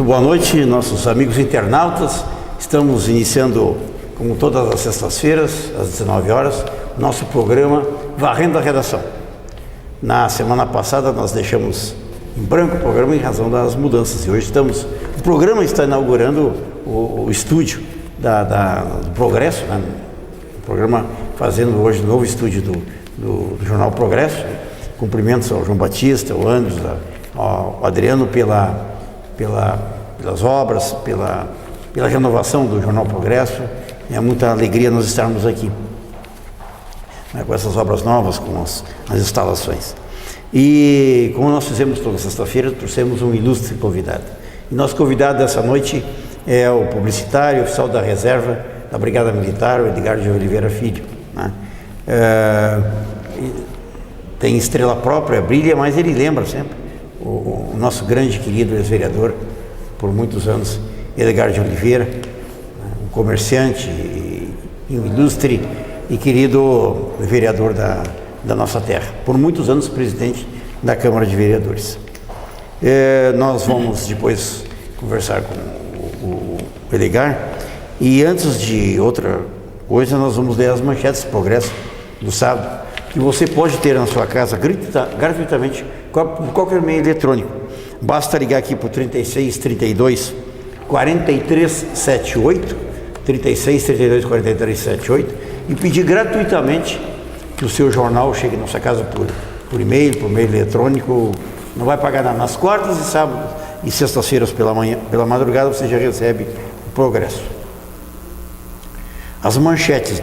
Muito boa noite, nossos amigos internautas. Estamos iniciando, como todas as sextas-feiras, às 19 horas, nosso programa Varrendo a Redação. Na semana passada nós deixamos em branco o programa em razão das mudanças e hoje o programa está inaugurando o estúdio do Progresso, né? O programa fazendo hoje o novo estúdio do Jornal Progresso. Cumprimentos ao João Batista, ao Andros, ao Adriano pelas obras, pela renovação do Jornal Progresso. É muita alegria nós estarmos aqui, né, com essas obras novas, com as instalações. E como nós fizemos toda sexta-feira, trouxemos um ilustre convidado. E nosso convidado dessa noite é o publicitário, oficial da reserva da Brigada Militar, o Edgar de Oliveira Filho, né? Tem estrela própria, brilha, mas ele lembra sempre o nosso grande querido ex-vereador por muitos anos, Edgar de Oliveira, um comerciante e um ilustre e querido vereador da nossa terra, por muitos anos presidente da Câmara de Vereadores. Nós vamos depois conversar com o Edgar, e antes de outra coisa nós vamos ler as manchetes do Progresso do sábado, que você pode ter na sua casa gratuitamente por qualquer meio eletrônico. Basta ligar aqui para o 3632 4378, 3632 4378, e pedir gratuitamente que o seu jornal chegue na sua casa por e-mail, por meio eletrônico. Não vai pagar nada. Nas quartas e sábados e sextas-feiras pela madrugada você já recebe o Progresso. As manchetes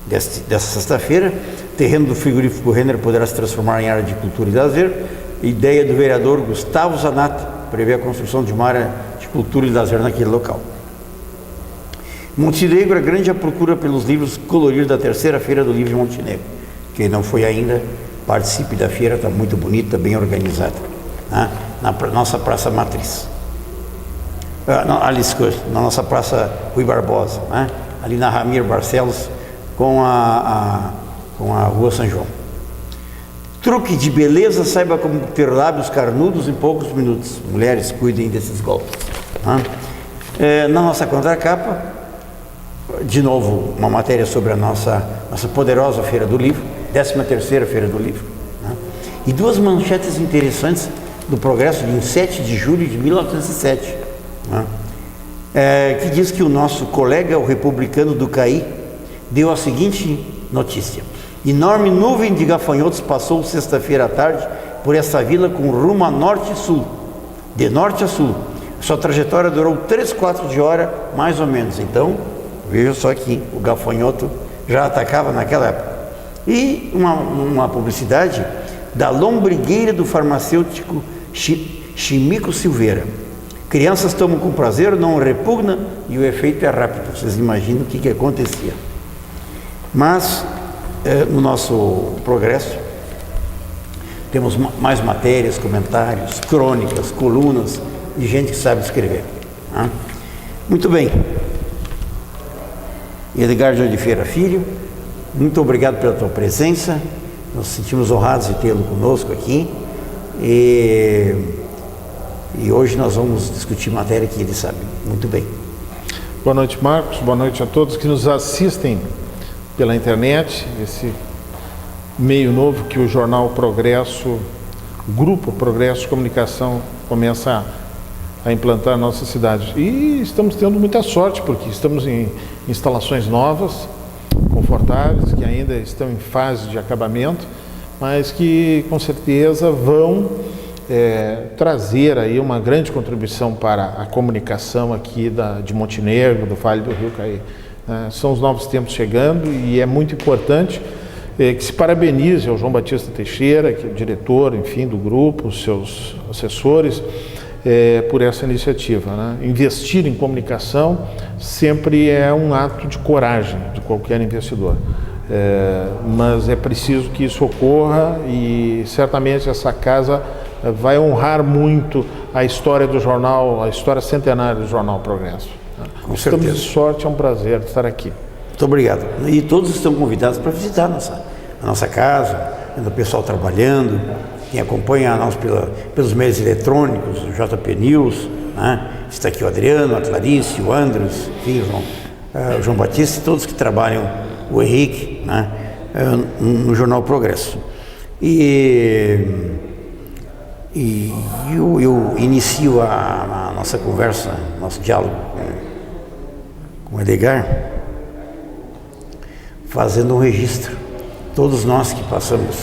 dessa sexta-feira: terreno do frigorífico Renner poderá se transformar em área de cultura e lazer. Ideia do vereador Gustavo Zanata prevê a construção de uma área de cultura e lazer naquele local. Montenegro é grande a procura pelos livros Colorir da terceira feira do livro de Montenegro. Quem não foi ainda, participe da feira, está muito bonita, bem organizada, né? Na nossa Praça Matriz. Na nossa Praça Rui Barbosa, né? Ali na Ramiro Barcelos, com a Rua São João. Truque de beleza, saiba como ter lábios carnudos em poucos minutos. Mulheres, cuidem desses golpes, né? Na nossa contracapa, de novo, uma matéria sobre a nossa poderosa Feira do Livro, 13ª Feira do Livro, né? E duas manchetes interessantes do Progresso de 7 de julho de 1907, né? Que diz que o nosso colega, o republicano do CAI, deu a seguinte notícia: enorme nuvem de gafanhotos passou sexta-feira à tarde por essa vila com rumo a norte e sul, de norte a sul. Sua trajetória durou 3/4 de hora, mais ou menos. Então, veja só que o gafanhoto já atacava naquela época. E uma publicidade da lombrigueira do farmacêutico Chimico Silveira. Crianças tomam com prazer, não repugna, e o efeito é rápido. Vocês imaginam o que acontecia. Mas, no nosso Progresso, temos mais matérias, comentários, crônicas, colunas, de gente que sabe escrever, né? Muito bem. Edgar de Oliveira Filho, muito obrigado pela tua presença. Nós nos sentimos honrados de tê-lo conosco aqui. E hoje nós vamos discutir matéria que ele sabe muito bem. Boa noite, Marcos. Boa noite a todos que nos assistem pela internet, esse meio novo que o Jornal Progresso, o Grupo Progresso de Comunicação, começa a implantar na nossa cidade. E estamos tendo muita sorte, porque estamos em instalações novas, confortáveis, que ainda estão em fase de acabamento, mas que com certeza vão trazer aí uma grande contribuição para a comunicação aqui de Montenegro, do Vale do Rio Caí. São os novos tempos chegando e é muito importante que se parabenize ao João Batista Teixeira, que é o diretor, enfim, do grupo, os seus assessores, por essa iniciativa, né? Investir em comunicação sempre é um ato de coragem de qualquer investidor, mas é preciso que isso ocorra e certamente essa casa vai honrar muito a história do jornal, a história centenária do Jornal Progresso. Com Estamos certeza. de sorte, é um prazer estar aqui. Muito obrigado. E todos estão convidados para visitar a nossa casa, o pessoal trabalhando, quem acompanha nós pelos meios eletrônicos, o JP News, né? Está aqui o Adriano, a Clarice, o Andros, enfim, o João Batista e todos que trabalham, o Henrique, né? No Jornal Progresso. Eu inicio a nossa conversa, nosso diálogo com o Edgar, fazendo um registro. Todos nós que passamos,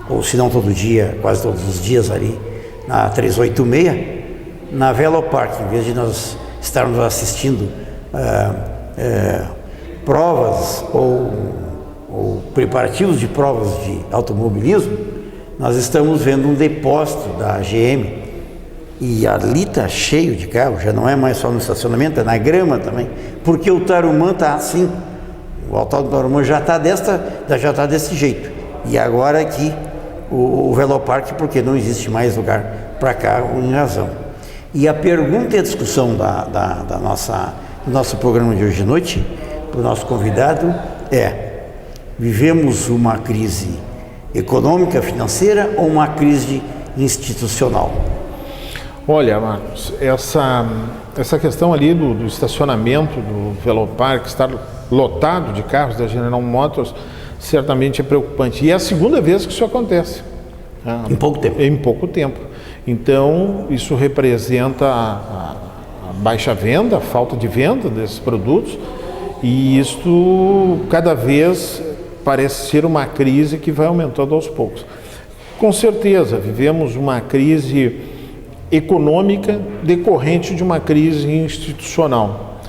ou se não todo dia, quase todos os dias ali, na 386, na Velopark, em vez de nós estarmos assistindo provas ou preparativos de provas de automobilismo, nós estamos vendo um depósito da GM e ali está cheio de carro, já não é mais só no estacionamento, é na grama também, porque o Tarumã está assim, o altar do Tarumã já está desse jeito, e agora aqui o Velopark, porque não existe mais lugar para carro em razão. E a pergunta e a discussão do nosso programa de hoje de noite, para o nosso convidado, vivemos uma crise econômica, financeira ou uma crise institucional? Olha, Marcos, essa questão ali do estacionamento do Velopark estar lotado de carros da General Motors certamente é preocupante. E é a segunda vez que isso acontece. Em pouco tempo. Em pouco tempo. Então, isso representa a baixa venda, a falta de venda desses produtos, e isto cada vez parece ser uma crise que vai aumentando aos poucos. Com certeza, vivemos uma crise econômica decorrente de uma crise institucional.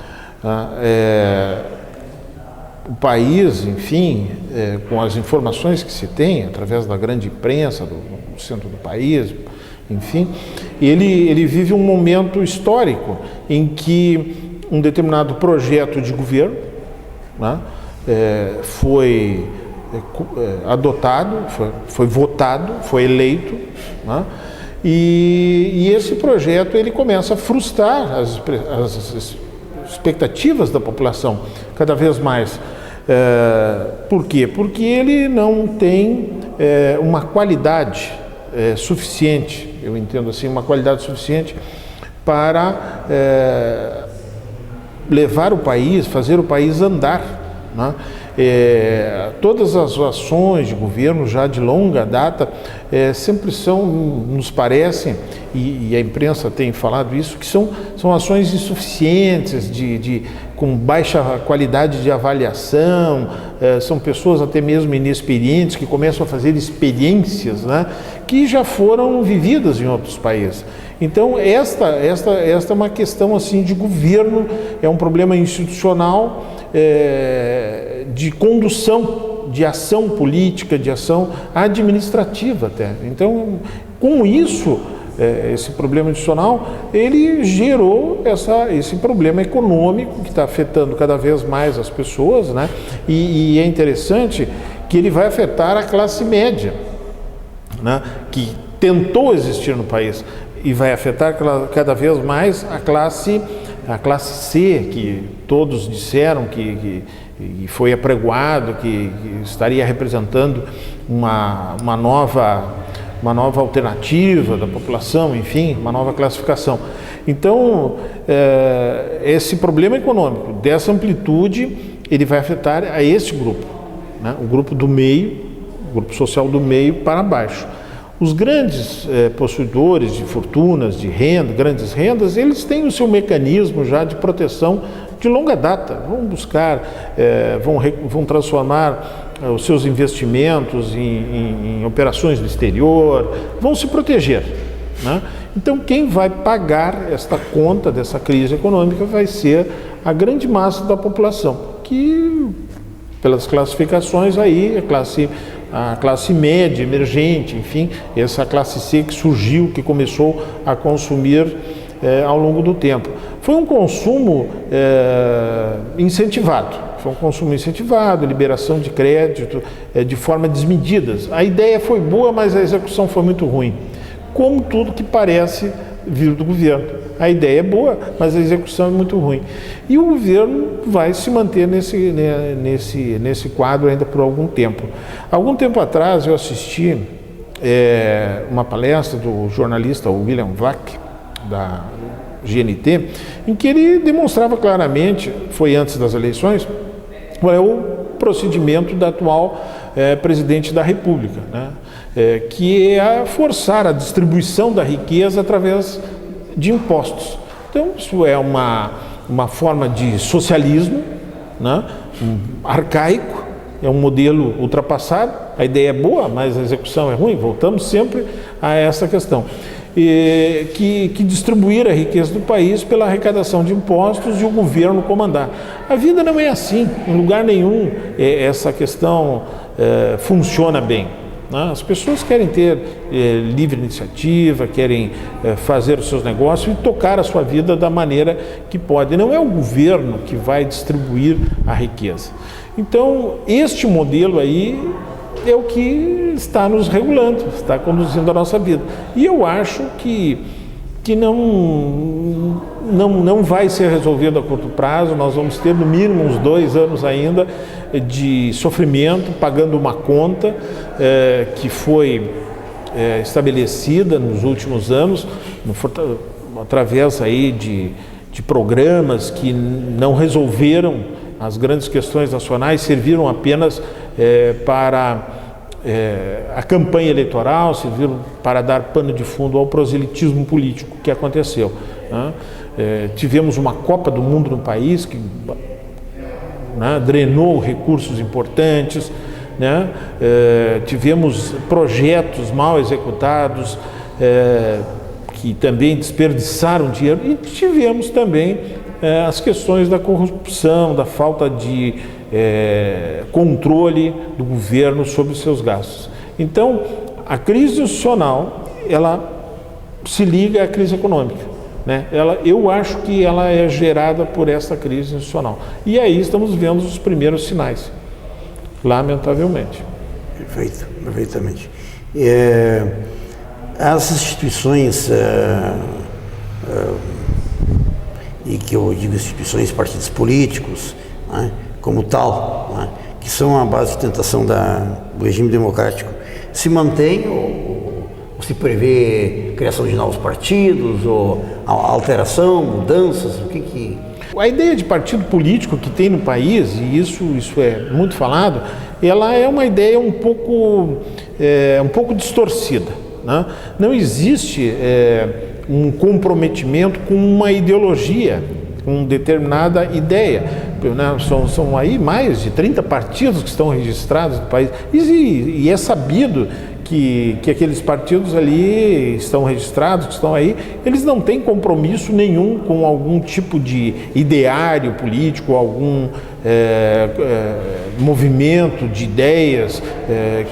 O país, enfim, com as informações que se tem, através da grande imprensa, do centro do país, enfim, ele vive um momento histórico em que um determinado projeto de governo, né, foi adotado, foi votado, foi eleito, né, e esse projeto ele começa a frustrar as expectativas da população cada vez mais. Por quê? Porque ele não tem uma qualidade suficiente, eu entendo assim, uma qualidade suficiente para levar o país, fazer o país andar, né? Todas as ações de governo já de longa data sempre nos parecem, e a imprensa tem falado isso, que são ações insuficientes, com baixa qualidade de avaliação, são pessoas até mesmo inexperientes que começam a fazer experiências, né, que já foram vividas em outros países. Então esta é uma questão assim de governo, é um problema institucional, de condução, de ação política, de ação administrativa até. Então, com isso, esse problema institucional, ele gerou esse problema econômico que está afetando cada vez mais as pessoas, né? E é interessante que ele vai afetar a classe média, né, que tentou existir no país, e vai afetar cada vez mais a classe C, que todos disseram que foi apregoado, que estaria representando uma nova alternativa da população, enfim, uma nova classificação. Então, esse problema econômico, dessa amplitude, ele vai afetar a esse grupo, né? O grupo do meio, o grupo social do meio para baixo. Os grandes possuidores de fortunas, de renda, grandes rendas, eles têm o seu mecanismo já de proteção de longa data. Vão buscar, vão transformar os seus investimentos em operações no exterior, vão se proteger, né? Então, quem vai pagar esta conta dessa crise econômica vai ser a grande massa da população, que, pelas classificações aí, a classe média, emergente, enfim, essa classe C que surgiu, que começou a consumir ao longo do tempo. Foi um consumo incentivado, liberação de crédito de forma desmedida. A ideia foi boa, mas a execução foi muito ruim, como tudo que parece vir do governo. A ideia é boa, mas a execução é muito ruim. E o governo vai se manter nesse quadro ainda por algum tempo. Algum tempo atrás eu assisti uma palestra do jornalista William Vac, da GNT, em que ele demonstrava claramente, foi antes das eleições, qual é o procedimento da atual presidente da República, né? Que é forçar a distribuição da riqueza através de impostos. Então, isso é uma forma de socialismo, né? Arcaico, é um modelo ultrapassado, a ideia é boa, mas a execução é ruim, voltamos sempre a essa questão. Que distribuir a riqueza do país pela arrecadação de impostos e o governo comandar. A vida não é assim, em lugar nenhum essa questão funciona bem, né? As pessoas querem ter livre iniciativa, querem fazer os seus negócios e tocar a sua vida da maneira que pode. Não é o governo que vai distribuir a riqueza. Então, este modelo aí é o que está nos regulando, está conduzindo a nossa vida. E eu acho que não vai ser resolvido a curto prazo. Nós vamos ter no mínimo uns 2 anos ainda de sofrimento, pagando uma conta que foi estabelecida nos últimos anos, através aí de programas que não resolveram as grandes questões nacionais, serviram apenas para a campanha eleitoral, serviram para dar pano de fundo ao proselitismo político que aconteceu, né? Tivemos uma Copa do Mundo no país que, né, drenou recursos importantes, né? Tivemos projetos mal executados que também desperdiçaram dinheiro, e tivemos também as questões da corrupção, da falta de controle do governo sobre os seus gastos. Então, a crise institucional, ela se liga à crise econômica, né? Eu acho que ela é gerada por essa crise institucional. E aí estamos vendo os primeiros sinais, lamentavelmente. Perfeito, perfeitamente. As instituições, e que eu digo instituições, partidos políticos, né, como tal, né, que são a base de sustentação do regime democrático, se mantém ou se prevê criação de novos partidos, ou alteração, mudanças, o que... A ideia de partido político que tem no país, e isso é muito falado, ela é uma ideia um pouco distorcida, né? Não existe um comprometimento com uma ideologia, com determinada ideia, né? São aí mais de 30 partidos que estão registrados no país, e é sabido que aqueles partidos ali estão registrados, que estão aí, eles não têm compromisso nenhum com algum tipo de ideário político, algum movimento de ideias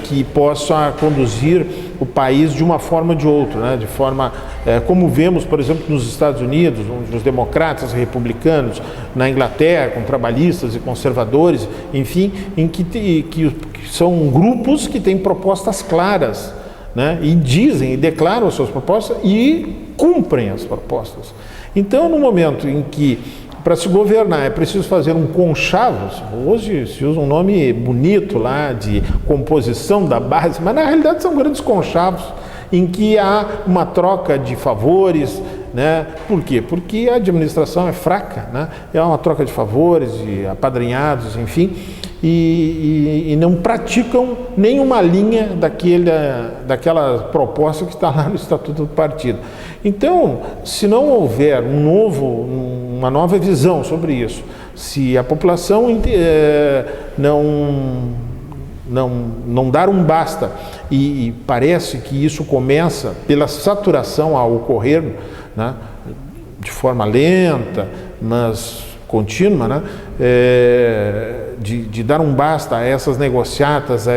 que possa conduzir o país de uma forma ou de outra, né? De forma, como vemos, por exemplo, nos Estados Unidos, onde os democratas e republicanos, na Inglaterra, com trabalhistas e conservadores, enfim, em que são grupos que têm propostas claras, né? E dizem e declaram as suas propostas e cumprem as propostas. Então, no momento em que para se governar é preciso fazer um conchavo, hoje se usa um nome bonito lá de composição da base, mas na realidade são grandes conchavos em que há uma troca de favores, né? Por quê? Porque a administração é fraca, né? É uma troca de favores, de apadrinhados, enfim, e não praticam nenhuma linha daquela proposta que está lá no Estatuto do Partido. Então, se não houver uma nova visão sobre isso, se a população não dar um basta, e parece que isso começa pela saturação a ocorrer, né, de forma lenta, mas contínua, né, de dar um basta a essas negociatas, a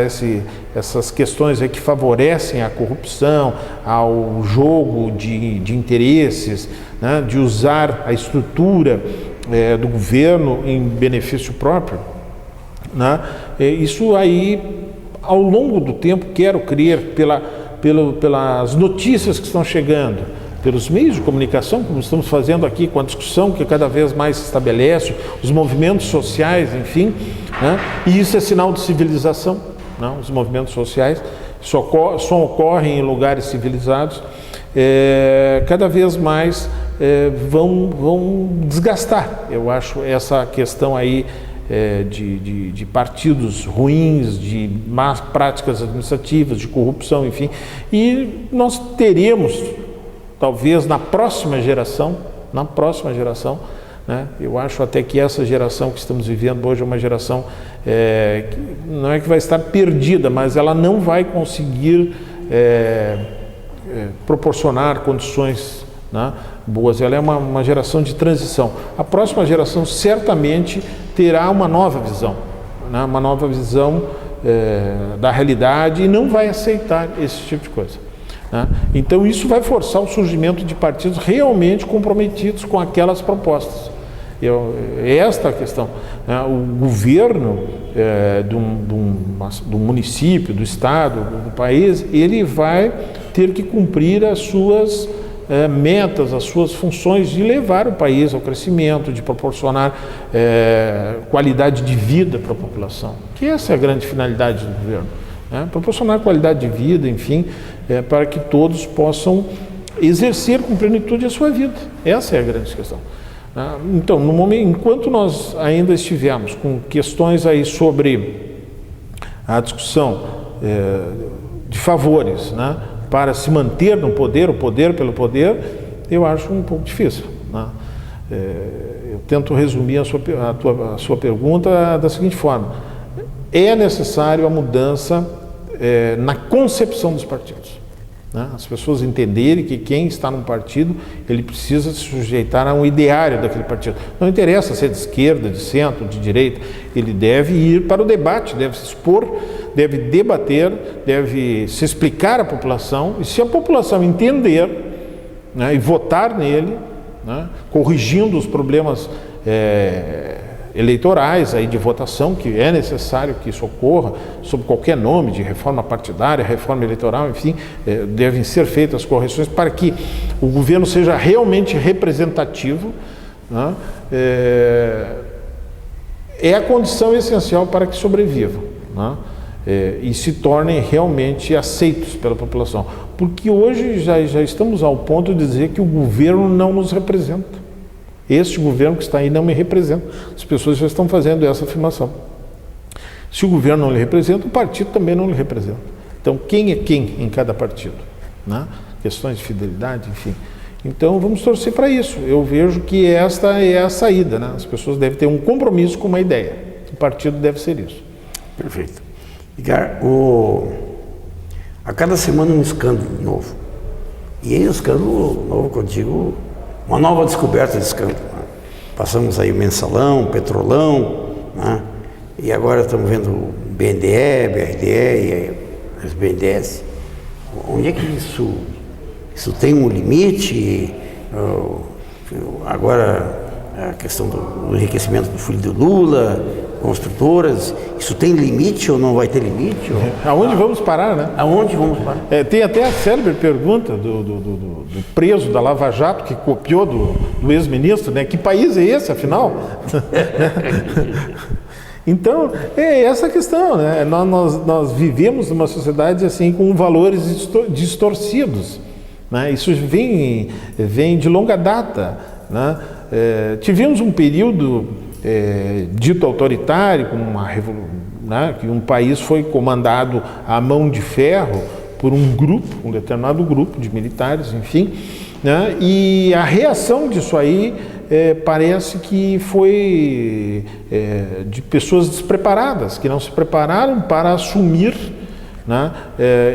essas questões aí que favorecem a corrupção, ao jogo de interesses, né, de usar a estrutura do governo em benefício próprio, né, isso aí, ao longo do tempo, quero crer, pelas notícias que estão chegando, pelos meios de comunicação, como estamos fazendo aqui, com a discussão que cada vez mais se estabelece, os movimentos sociais, enfim, né? E isso é sinal de civilização, né? Os movimentos sociais só ocorrem em lugares civilizados. cada vez mais vão desgastar. Eu acho essa questão aí de partidos ruins, de más práticas administrativas, de corrupção, enfim. E nós teremos, talvez na próxima geração, né? Eu acho até que essa geração que estamos vivendo hoje é uma geração que não é que vai estar perdida, mas ela não vai conseguir proporcionar condições, né, boas. Ela é uma geração de transição. A próxima geração certamente terá uma nova visão, né, uma nova visão da realidade e não vai aceitar esse tipo de coisa, né? Então isso vai forçar o surgimento de partidos realmente comprometidos com aquelas propostas. Esta é a questão, né? O governo do município, do estado, do país, ele vai ter que cumprir as suas metas, as suas funções de levar o país ao crescimento, de proporcionar qualidade de vida para a população, que essa é a grande finalidade do governo, né? Proporcionar qualidade de vida, enfim, para que todos possam exercer com plenitude a sua vida. Essa é a grande questão. Então, no momento, enquanto nós ainda estivermos com questões aí sobre a discussão de favores, né, para se manter no poder, o poder pelo poder, eu acho um pouco difícil, né? Eu tento resumir a sua pergunta da seguinte forma: é necessário a mudança na concepção dos partidos, né? As pessoas entenderem que quem está num partido, ele precisa se sujeitar a um ideário daquele partido. Não interessa se é de esquerda, de centro, de direita, ele deve ir para o debate, deve se expor, deve debater, deve se explicar à população, e se a população entender, né, e votar nele, né, corrigindo os problemas eleitorais aí de votação, que é necessário que isso ocorra, sob qualquer nome de reforma partidária, reforma eleitoral, enfim, devem ser feitas as correções para que o governo seja realmente representativo, né? É a condição essencial para que sobrevivam, né? E se tornem realmente aceitos pela população, porque hoje já estamos ao ponto de dizer que o governo não nos representa. Este governo que está aí não me representa. As pessoas já estão fazendo essa afirmação. Se o governo não lhe representa, o partido também não lhe representa. Então, quem é quem em cada partido, né? Questões de fidelidade, enfim. Então, vamos torcer para isso. Eu vejo que esta é a saída, né? As pessoas devem ter um compromisso com uma ideia. O partido deve ser isso. Perfeito. Edgar, a cada semana um escândalo novo. E aí, um escândalo novo, que eu digo, uma nova descoberta de escândalo, né? Passamos aí o Mensalão, o Petrolão, né? E agora estamos vendo o BNDE, BRDE e as BNDES. Onde é que isso tem um limite? Agora a questão do enriquecimento do filho do Lula, construtoras, isso tem limite ou não vai ter limite? Aonde vamos parar, né? Aonde vamos parar? Tem até a célebre pergunta do preso da Lava Jato, que copiou do ex-ministro, né? Que país é esse, afinal? Então, é essa a questão, né? Nós vivemos numa sociedade assim com valores distorcidos, né? Isso vem de longa data, né? Tivemos um período dito autoritário, né, que um país foi comandado à mão de ferro por um determinado grupo de militares, enfim, né, e a reação disso aí parece que foi de pessoas despreparadas, que não se prepararam para assumir, né,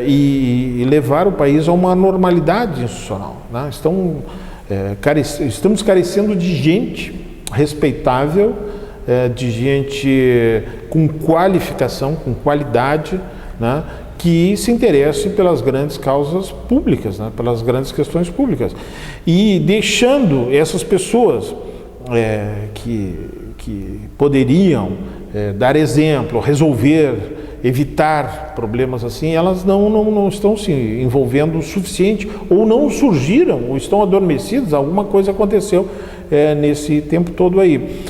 e levar o país a uma normalidade institucional, né? Estamos carecendo de gente respeitável, de gente com qualificação, com qualidade, né, que se interesse pelas grandes causas públicas, né, pelas grandes questões públicas. E deixando essas pessoas que poderiam dar exemplo, resolver, evitar problemas assim, elas não estão se envolvendo o suficiente, ou não surgiram, ou estão adormecidas, alguma coisa aconteceu nesse tempo todo aí,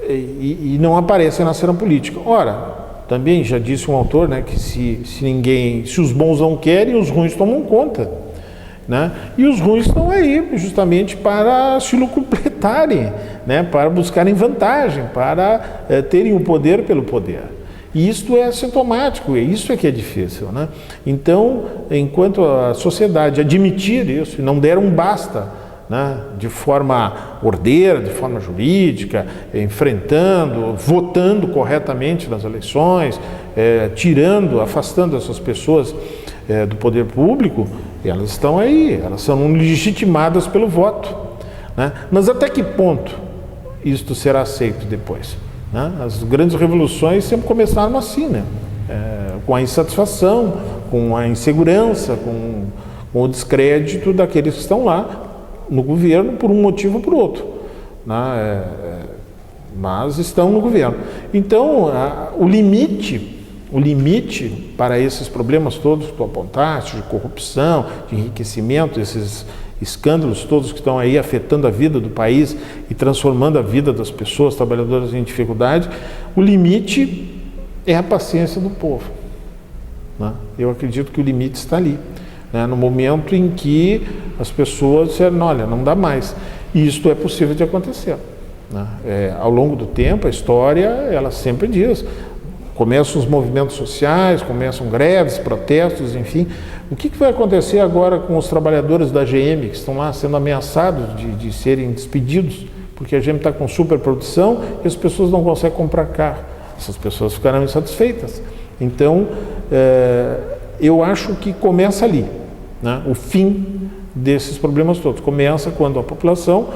e não aparecem na cena política. Ora, também já disse um autor, né, que se os bons não querem, os ruins tomam conta. né? E os ruins estão aí justamente para se locupletarem, né? Para buscarem vantagem, para terem o poder pelo poder. E isto é sintomático, e isso é que é difícil, né? Então, enquanto a sociedade admitir isso e não der um basta, né, de forma ordeira, de forma jurídica, enfrentando, votando corretamente nas eleições, afastando essas pessoas do poder público, elas estão aí, elas são legitimadas pelo voto, né? Mas até que ponto isto será aceito depois? Né? As grandes revoluções sempre começaram assim, né? Com a insatisfação, com a insegurança, com o descrédito daqueles que estão lá no governo por um motivo ou por outro, né? Mas estão no governo. Então, o limite para esses problemas todos que tu apontaste, de corrupção, de enriquecimento, esses escândalos todos que estão aí afetando a vida do país e transformando a vida das pessoas trabalhadoras em dificuldade, o limite é a paciência do povo, né? Eu acredito que o limite está ali, né? No momento em que as pessoas disseram, olha, não dá mais. E isto é possível de acontecer, né? Ao longo do tempo, a história, ela sempre diz, começam os movimentos sociais, começam greves, protestos, enfim. O que vai acontecer agora com os trabalhadores da GM que estão lá sendo ameaçados de serem despedidos, porque a GM está com superprodução e as pessoas não conseguem comprar carro? Essas pessoas ficarão insatisfeitas. Então, eu acho que começa ali, né? O fim desses problemas todos. Começa quando a população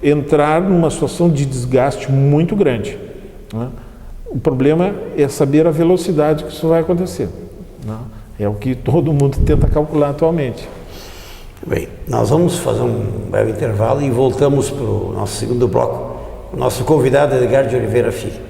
entrar numa situação de desgaste muito grande, né? O problema é saber a velocidade que isso vai acontecer, né? É o que todo mundo tenta calcular atualmente. Bem, nós vamos fazer um breve intervalo e voltamos para o nosso segundo bloco. O nosso convidado é Edgar de Oliveira Filho.